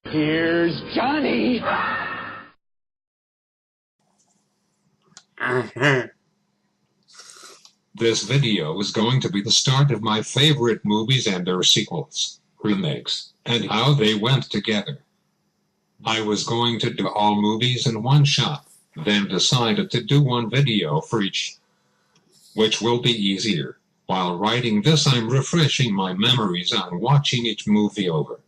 Here's Johnny. This video is going to be the start of my favorite movies and their sequels, remakes, and how they went together. I was going to do all movies in one shot, then decided to do one video for each, which will be easier. While writing this, I'm refreshing my memories on watching each movie over.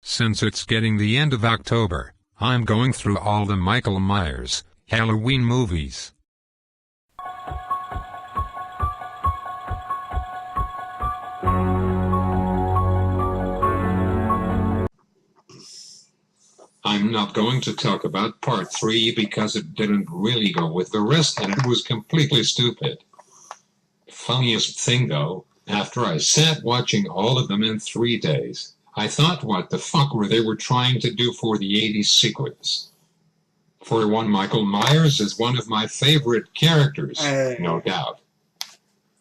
Since it's getting the end of October, I'm going through all the Michael Myers Halloween movies. I'm not going to talk about part 3 because it didn't really go with the rest and it was completely stupid. Funniest thing though, after I sat watching all of them in 3 days, I thought what the fuck were they trying to do for the 80s sequels. For one, Michael Myers is one of my favorite characters, no doubt.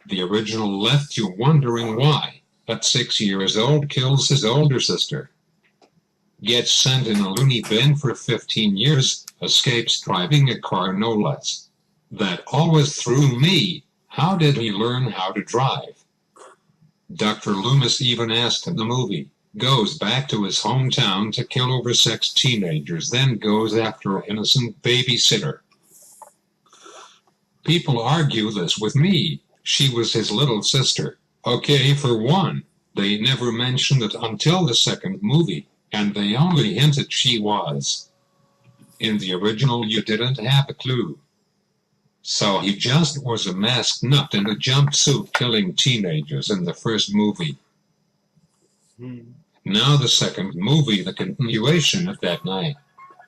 The original left you wondering why, at 6 years old, kills his older sister. Gets sent in a loony bin for 15 years, escapes driving a car no less. That always threw me. How did he learn how to drive? Dr. Loomis even asked in the movie, goes back to his hometown to kill oversexed teenagers, then goes after an innocent babysitter. People argue this with me. She was his little sister. Okay, for one, they never mentioned it until the second movie. And they only hinted she was. In the original you didn't have a clue. So he just was a masked nut in a jumpsuit killing teenagers in the first movie. Now the second movie, the continuation of that night.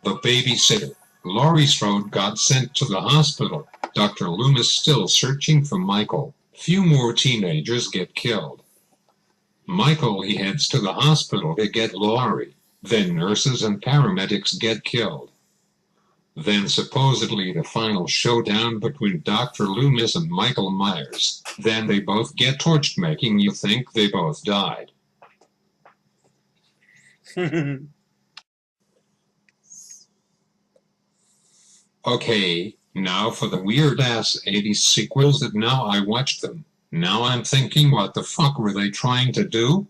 The babysitter, Laurie Strode, got sent to the hospital. Dr. Loomis still searching for Michael. Few more teenagers get killed. Michael, he heads to the hospital to get Laurie. Then nurses and paramedics get killed. Then supposedly the final showdown between Dr. Loomis and Michael Myers. Then they both get torched, making you think they both died. Okay, now for the weird-ass 80s sequels that now I watched them. Now I'm thinking, what the fuck were they trying to do?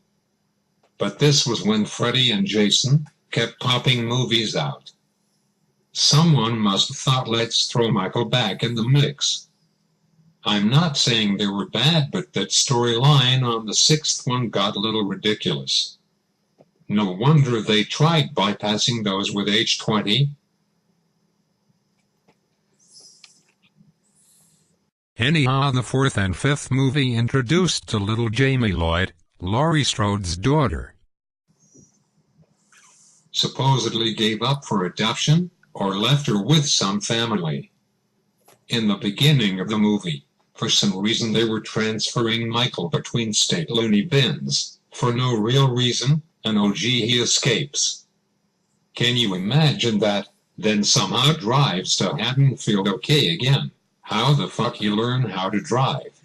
But this was when Freddy and Jason kept popping movies out. Someone must have thought, let's throw Michael back in the mix. I'm not saying they were bad, but that storyline on the 6th one got a little ridiculous. No wonder they tried bypassing those with age 20. Anyhow, the 4th and 5th movie introduced to little Jamie Lloyd, Laurie Strode's daughter. Supposedly gave up for adoption, or left her with some family. In the beginning of the movie, for some reason they were transferring Michael between state loony bins. For no real reason, and oh gee, he escapes. Can you imagine that? Then somehow drives to Haddonfield okay again. How the fuck he learn how to drive?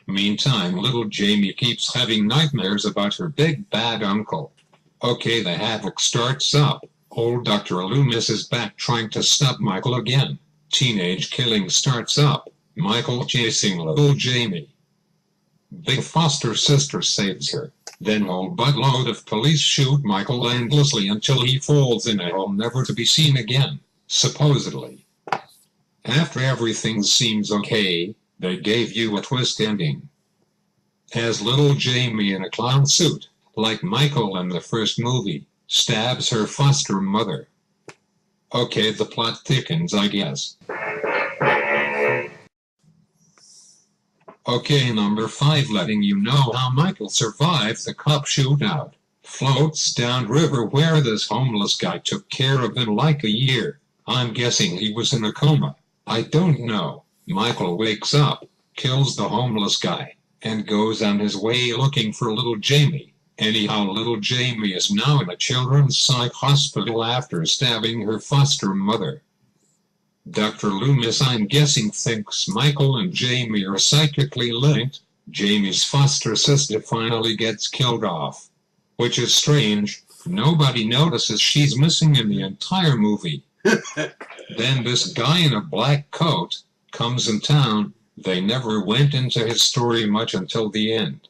Meantime, little Jamie keeps having nightmares about her big bad uncle. Okay, the havoc starts up. Old Dr. Loomis is back trying to stop Michael again. Teenage killing starts up. Michael chasing little Jamie. Big foster sister saves her. Then whole buttload of police shoot Michael endlessly until he falls in a hole never to be seen again, supposedly. After everything seems okay, they gave you a twist ending. As little Jamie in a clown suit, like Michael in the first movie, stabs her foster mother. Okay, the plot thickens, I guess. Okay, number 5, letting you know how Michael survived the cop shootout. Floats down river where this homeless guy took care of him like a year. I'm guessing he was in a coma. I don't know. Michael wakes up, kills the homeless guy, and goes on his way looking for little Jamie. Anyhow, little Jamie is now in a children's psych hospital after stabbing her foster mother. Dr. Loomis, I'm guessing, thinks Michael and Jamie are psychically linked. Jamie's foster sister finally gets killed off. which is strange. Nobody notices she's missing in the entire movie. Then this guy in a black coat comes in town. They never went into his story much until the end.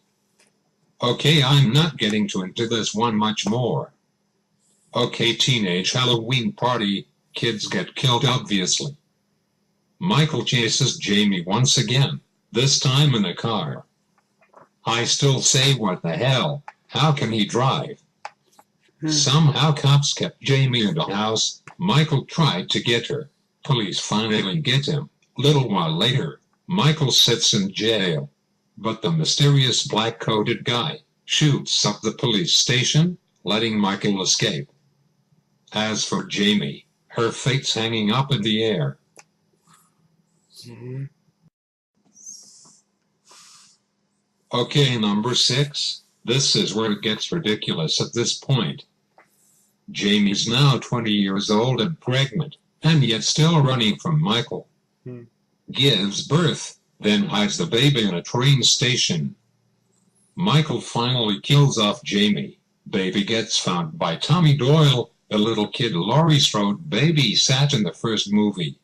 Okay, I'm not getting into this one much more. Okay, teenage Halloween party, kids get killed obviously. Michael chases Jamie once again, this time in a car. I still say what the hell, how can he drive? Somehow cops kept Jamie in the house. Michael tried to get her. Police finally get him. Little while later, Michael sits in jail. But the mysterious black-coated guy shoots up the police station, letting Michael escape. As for Jamie, her fate's hanging up in the air. Okay, number 6. This is where it gets ridiculous at this point. Jamie's now 20 years old and pregnant, and yet still running from Michael. Gives birth, then hides the baby in a train station. Michael finally kills off Jamie. Baby gets found by Tommy Doyle, the little kid Laurie Strode babysat in the first movie.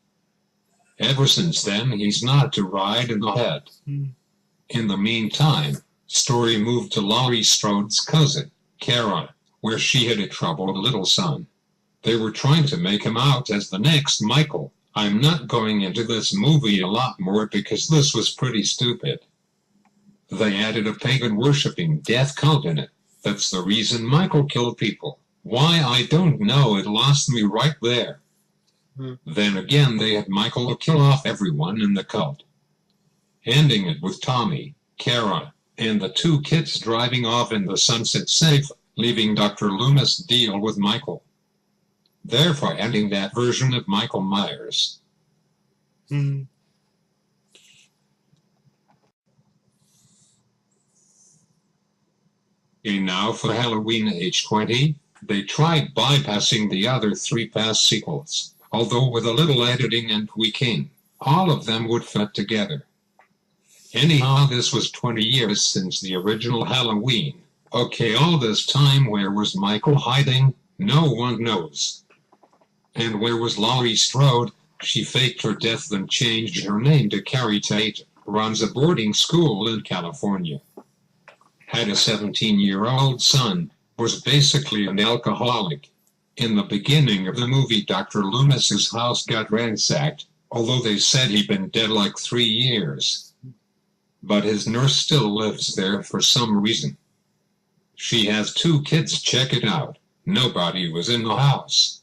Ever since then, he's not to ride in the head. In the meantime, story moved to Laurie Strode's cousin, Kara, where she had a troubled little son. They were trying to make him out as the next Michael. I'm not going into this movie a lot more because this was pretty stupid. They added a pagan-worshipping death cult in it. That's the reason Michael killed people. Why, I don't know, it lost me right there. Then again they had Michael kill off everyone in the cult, ending it with Tommy, Kara, and the 2 kids driving off in the sunset safe, leaving Dr. Loomis deal with Michael. Therefore ending that version of Michael Myers. Okay, now for Halloween age 20, they tried bypassing the other 3 past sequels, although with a little editing and tweaking, all of them would fit together. Anyhow, this was 20 years since the original Halloween. Okay, all this time where was Michael hiding? No one knows. And where was Laurie Strode? She faked her death then changed her name to Carrie Tate, runs a boarding school in California. Had a 17-year-old son, was basically an alcoholic. In the beginning of the movie, Dr. Loomis's house got ransacked, although they said he'd been dead like 3 years. But his nurse still lives there for some reason. She has 2 kids, check it out. Nobody was in the house.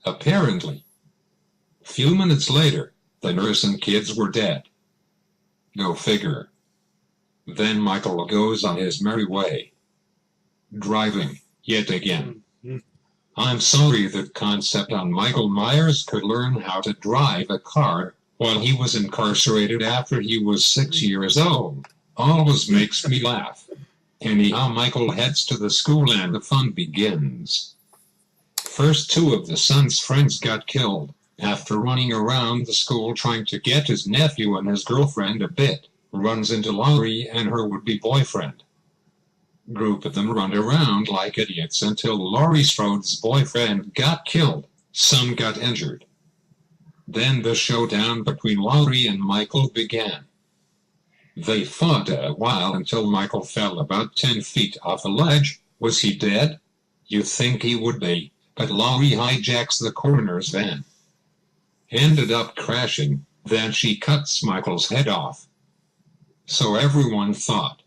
Apparently. Few minutes later, the nurse and kids were dead. Go figure. Then Michael goes on his merry way. Driving, yet again. I'm sorry that concept on Michael Myers could learn how to drive a car while he was incarcerated after he was 6 years old. Always makes me laugh. Anyhow, Michael heads to the school and the fun begins. First, 2 of the son's friends got killed after running around the school trying to get his nephew and his girlfriend a bit. Runs into Laurie and her would-be boyfriend. Group of them run around like idiots until Laurie Strode's boyfriend got killed. Some got injured. Then the showdown between Laurie and Michael began. They fought a while until Michael fell about 10 feet off a ledge. Was he dead? You think he would be, but Laurie hijacks the coroner's van. Ended up crashing, then she cuts Michael's head off. So everyone thought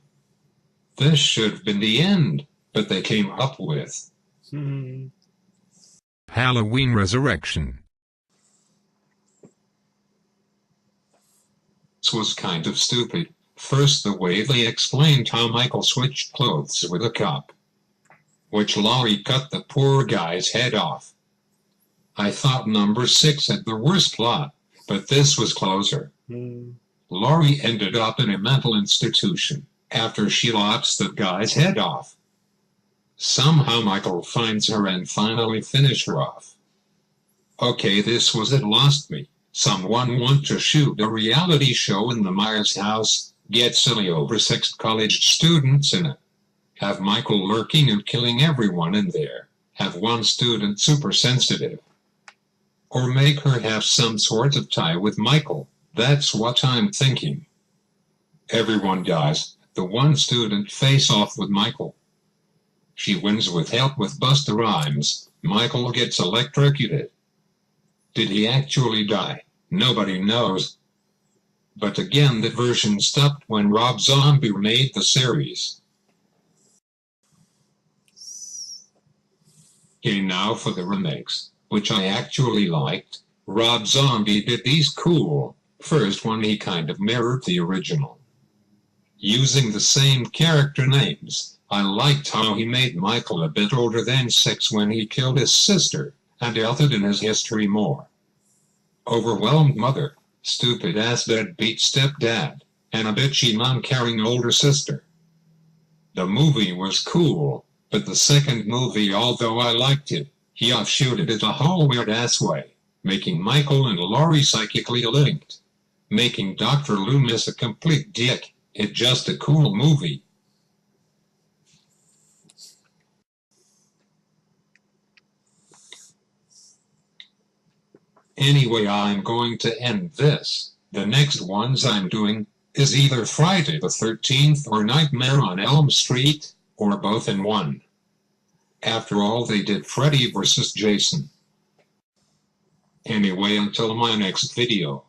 this should have been the end, but they came up with Halloween Resurrection. This was kind of stupid. First, the way they explained how Michael switched clothes with a cop, which Laurie cut the poor guy's head off. I thought number 6 had the worst plot, but this was closer. Laurie ended up in a mental institution after she lops the guy's head off. Somehow Michael finds her and finally finishes her off. Okay, this was it, lost me. Someone want to shoot a reality show in the Myers house, get silly over 6 college students in it. Have Michael lurking and killing everyone in there. Have one student super sensitive. Or make her have some sort of tie with Michael. That's what I'm thinking. Everyone dies. The one student face off with Michael. She wins with help with Busta Rhymes. Michael gets electrocuted. Did he actually die? Nobody knows. But again, that version stopped when Rob Zombie made the series. Okay, now for the remakes, which I actually liked. Rob Zombie did these cool. First one, he kind of mirrored the original, using the same character names. I liked how he made Michael a bit older than 6 when he killed his sister, and delved in his history more. Overwhelmed mother, stupid ass deadbeat stepdad, and a bitchy non-caring older sister. The movie was cool, but the second movie, although I liked it, he offshooted it a whole weird ass way, making Michael and Laurie psychically linked, making Dr. Loomis a complete dick. It's just a cool movie. Anyway, I'm going to end this. The next ones I'm doing is either Friday the 13th or Nightmare on Elm Street, or both in one. After all, they did Freddy vs. Jason. Anyway, until my next video.